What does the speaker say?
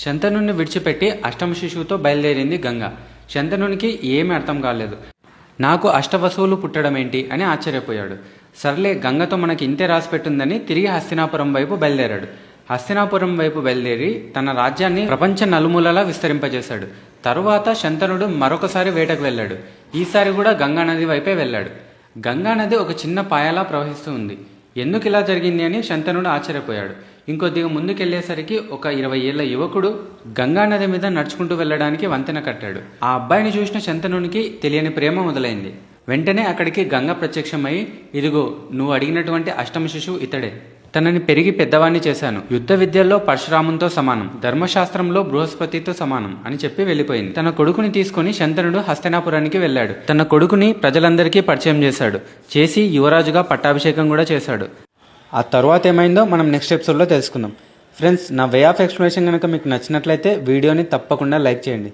శంతనుని విడిచిపెట్టి అష్టమ శిశువుతో బయలుదేరింది గంగ. శంతనునికి ఏమీ అర్థం కాలేదు. నాకు అష్టవసువులు పుట్టడం ఏంటి అని ఆశ్చర్యపోయాడు. సర్లే, గంగతో మనకి ఇంతే రాసిపెట్టుందని తిరిగి హస్తినాపురం వైపు బయలుదేరాడు. హస్తినాపురం వైపు బయలుదేరి తన రాజ్యాన్ని ప్రపంచ నలుమూలలా విస్తరింపజేశాడు. తరువాత శంతనుడు మరొకసారి వేటకు వెళ్ళాడు. ఈసారి కూడా గంగానది వైపే వెళ్ళాడు. గంగానది ఒక చిన్న పాయలా ప్రవహిస్తూ ఉంది. ఎందుకు ఇలా జరిగింది అని శంతనుడు ఆశ్చర్యపోయాడు. ఇంకొద్దిగా ముందుకెళ్లేసరికి ఒక 20 ఏళ్ల యువకుడు గంగానది మీద నడుచుకుంటూ వెళ్ళడానికి వంతెన కట్టాడు. ఆ అబ్బాయిని చూసిన శంతనునికి తెలియని ప్రేమ మొదలైంది. వెంటనే అక్కడికి గంగ ప్రత్యక్షమై, ఇదిగో నువ్వు అడిగినటువంటి అష్టమ శిశువు ఇతడే. తనని పెరిగి పెద్దవాణ్ణి చేశాను. యుద్ధ విద్యల్లో పరశురాముతో సమానం, ధర్మశాస్త్రంలో బృహస్పతితో సమానం అని చెప్పి వెళ్ళిపోయింది. తన కొడుకుని తీసుకుని శంతనుడు హస్తినాపురానికి వెళ్ళాడు. తన కొడుకుని ప్రజలందరికీ పరిచయం చేసి యువరాజుగా పట్టాభిషేకం కూడా చేశాడు. ఆ తర్వాత ఏమైందో మనం నెక్స్ట్ ఎపిసోడ్లో తెలుసుకుందాం. ఫ్రెండ్స్, నా వే ఆఫ్ ఎక్స్ప్లెనేషన్ కనుక మీకు నచ్చినట్లయితే వీడియోని తప్పకుండా లైక్ చేయండి.